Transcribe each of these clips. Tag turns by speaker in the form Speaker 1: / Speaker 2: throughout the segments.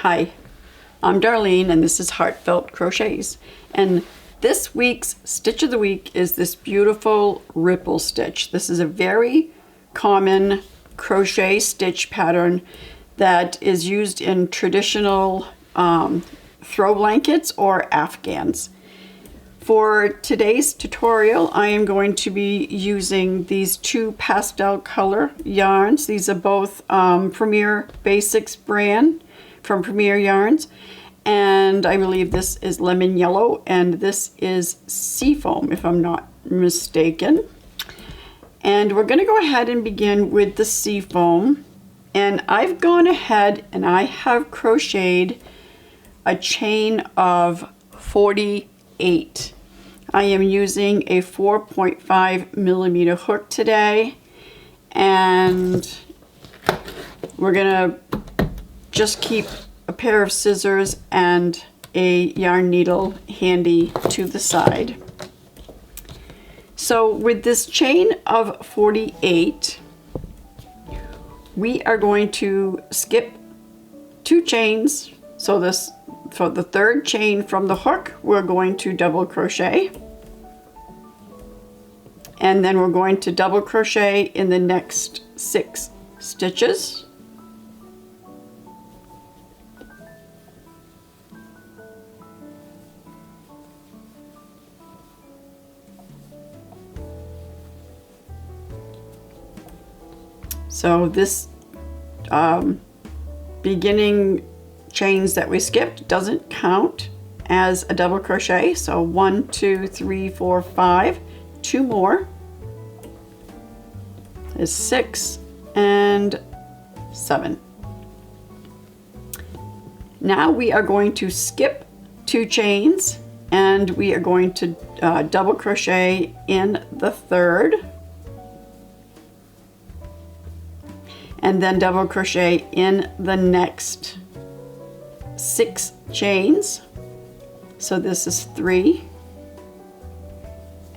Speaker 1: Hi, I'm Darlene and this is Heartfelt Crochets, and this week's stitch of the week is this beautiful ripple stitch. This is a very common crochet stitch pattern that is used in traditional throw blankets or afghans. For today's tutorial, I am going to be using these two pastel color yarns. These are both Premier Basics brand from Premier Yarns, and I believe this is lemon yellow and this is seafoam, if I'm not mistaken. And we're going to go ahead and begin with the seafoam, and I've gone ahead and I have crocheted a chain of 48. I am using a 4.5 millimeter hook today, and we're gonna just keep a pair of scissors and a yarn needle handy to the side. So with this chain of 48, we are going to skip 2 chains. So this, for the third chain from the hook, we're going to double crochet, and then we're going to double crochet in the next 6 stitches. So this beginning chains that we skipped doesn't count as a double crochet. So 1, 2, 3, 4, 5, 2 more is 6 and 7. Now we are going to skip 2 chains and we are going to double crochet in the third, and then double crochet in the next 6 chains. So this is 3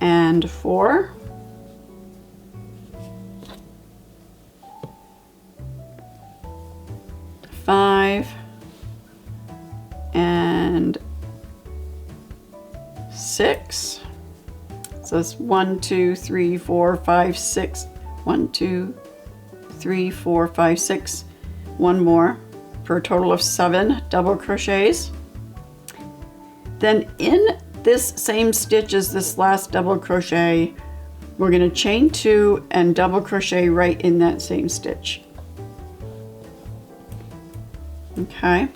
Speaker 1: and 4, 5 and 6. So it's 1, 2, 3, 4, 5, 6. 1, 2, 3, 4, 5, 6. 1 more for a total of 7 double crochets. Then in this same stitch as this last double crochet, we're going to chain 2 and double crochet right in that same stitch. Okay.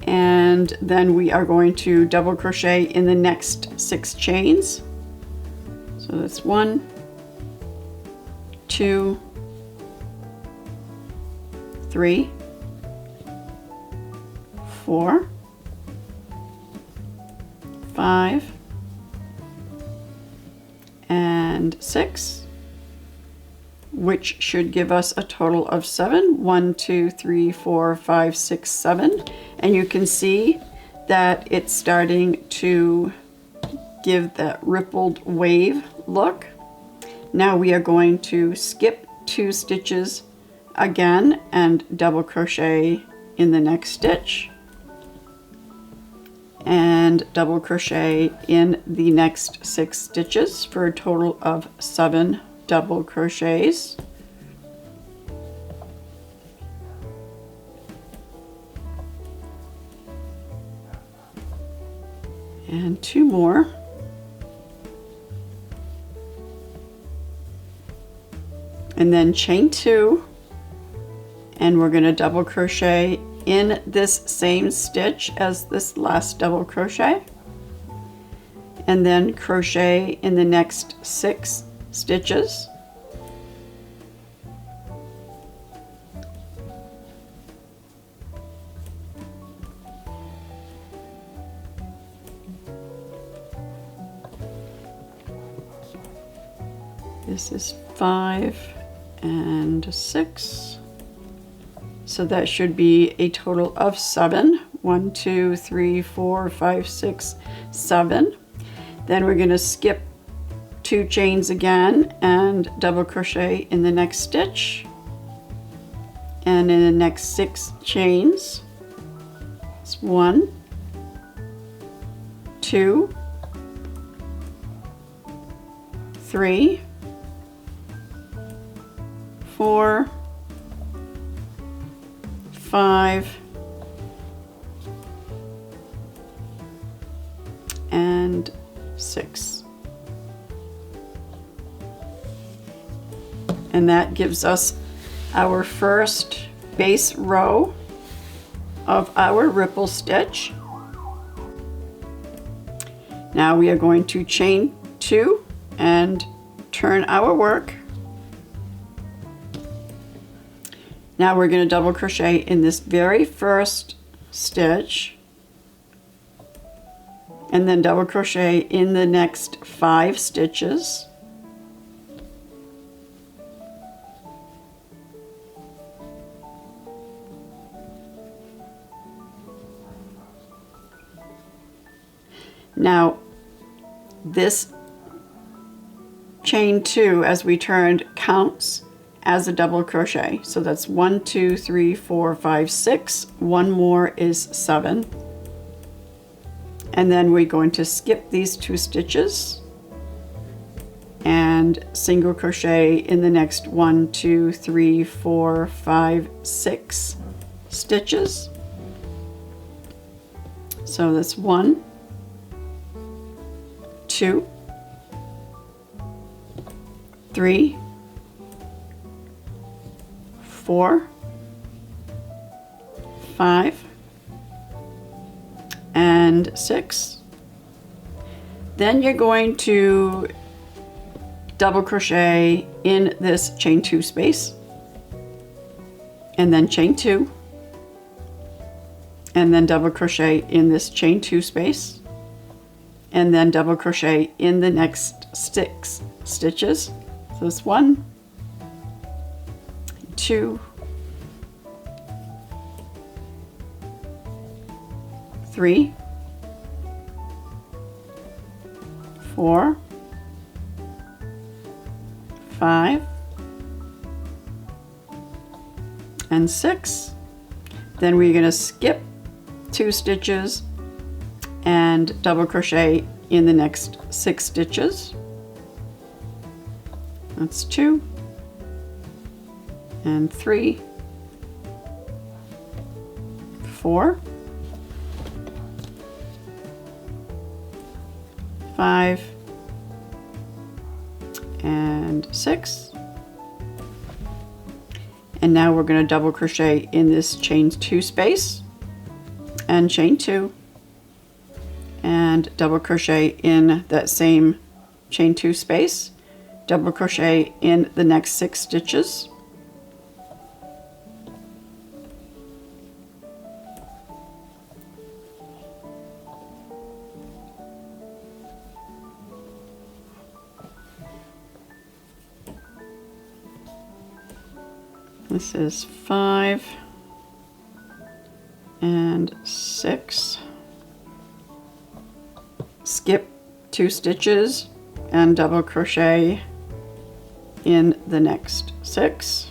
Speaker 1: And then we are going to double crochet in the next 6 chains. So that's 1, 2, 3, 4, 5 and 6, which should give us a total of 7. 1, 2, 3, 4, 5, 6, 7. And you can see that it's starting to give that rippled wave look. Now we are going to skip 2 stitches again and double crochet in the next stitch, and double crochet in the next 6 stitches for a total of 7 double crochets. And 2 more. And then chain 2, and we're going to double crochet in this same stitch as this last double crochet, and then crochet in the next 6 stitches. This is 5 and 6. So that should be a total of 7. 1, 2, 3, 4, 5, 6, 7. Then we're going to skip 2 chains again and double crochet in the next stitch, And in the next 6 chains, it's 1, 2, 3, 4, 5, and 6. And that gives us our first base row of our ripple stitch. Now we are going to chain 2 and turn our work. Now we're going to double crochet in this very first stitch and then double crochet in the next 5 stitches. Now this chain 2 as we turned counts as a double crochet. So that's 1, 2, 3, 4, 5, 6. One more is 7. And then we're going to skip these 2 stitches and single crochet in the next 1, 2, 3, 4, 5, 6 stitches. So that's 1, 2, 3, 4, 5, and 6. Then you're going to double crochet in this chain 2 space, and then chain 2, and then double crochet in this chain 2 space, and then double crochet in the next 6 stitches. So it's 1, 2, 3, 4, 5, and 6. Then we're going to skip 2 stitches and double crochet in the next 6 stitches. That's 2 and 3, 4, 5, and 6. And now we're going to double crochet in this chain 2 space and chain 2 and double crochet in that same chain 2 space, double crochet in the next 6 stitches. This is 5 and 6. Skip 2 stitches and double crochet in the next 6.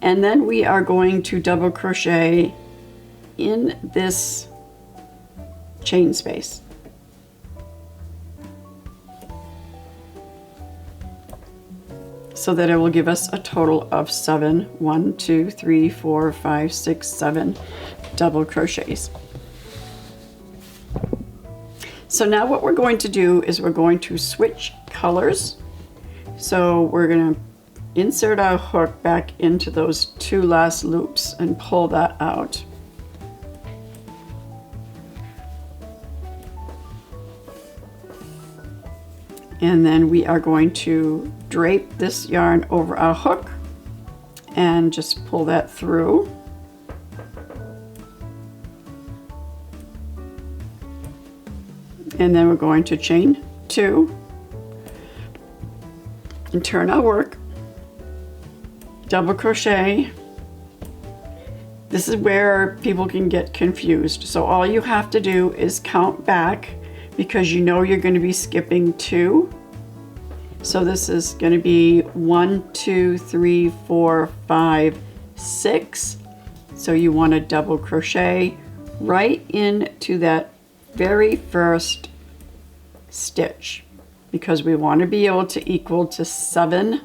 Speaker 1: And then we are going to double crochet in this chain space. So that it will give us a total of 7, 1, 2, 3, 4, 5, 6, 7 double crochets. So now what we're going to do is we're going to switch colors. So we're going to insert our hook back into those 2 last loops and pull that out. And then we are going to drape this yarn over our hook and just pull that through. And then we're going to chain 2 and turn our work, double crochet. This is where people can get confused. So all you have to do is count back, because you know you're going to be skipping 2. So this is going to be 1, 2, 3, 4, 5, 6. So you want to double crochet right into that very first stitch, because we want to be able to equal to 7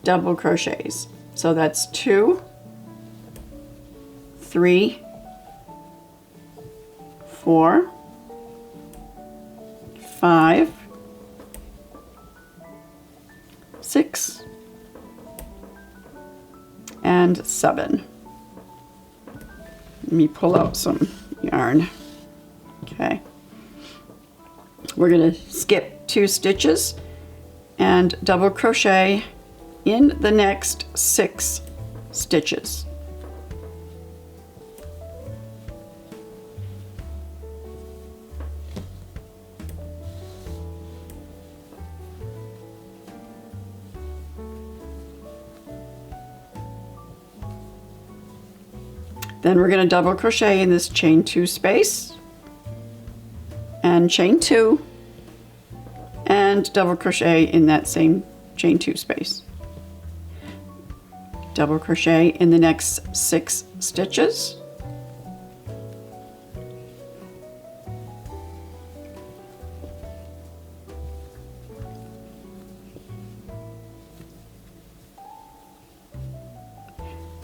Speaker 1: double crochets. So that's 2, 3, 4, 5, 6, and 7. Let me pull out some yarn. Okay. We're going to skip 2 stitches and double crochet in the next 6 stitches. Then we're going to double crochet in this chain 2 space and chain 2 and double crochet in that same chain 2 space. Double crochet in the next 6 stitches.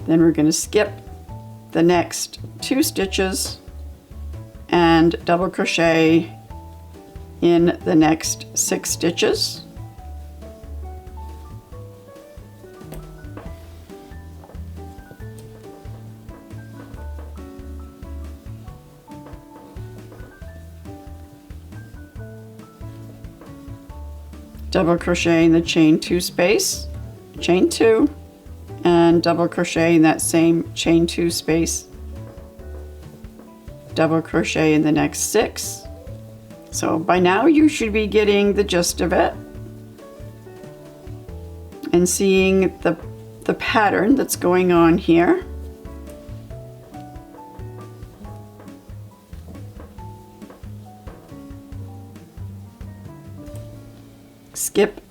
Speaker 1: Then we're going to skip the next 2 stitches and double crochet in the next 6 stitches. Double crochet in the chain 2 space, chain 2, and double crochet in that same chain 2 space, double crochet in the next 6. So by now you should be getting the gist of it and seeing the pattern that's going on here. Skip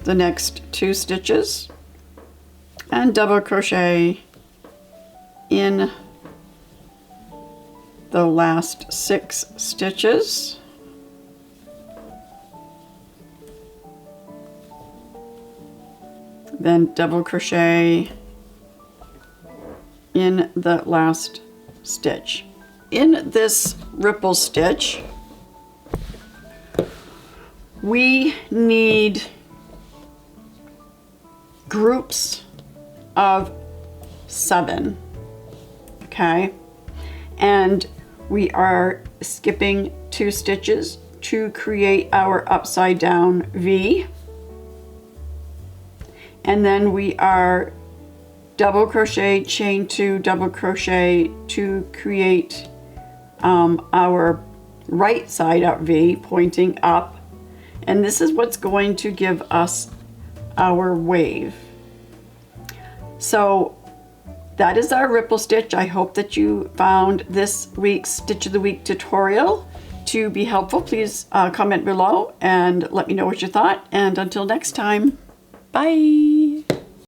Speaker 1: the next 2 stitches and double crochet in the last 6 stitches. Then double crochet in the last stitch. In this ripple stitch, we need groups of 7, okay? And we are skipping 2 stitches to create our upside down V. And then we are double crochet, chain 2, double crochet to create our right side up V pointing up. And this is what's going to give us our wave. So that is our ripple stitch. I hope that you found this week's Stitch of the Week tutorial to be helpful. Please comment below and let me know what you thought. And until next time, bye.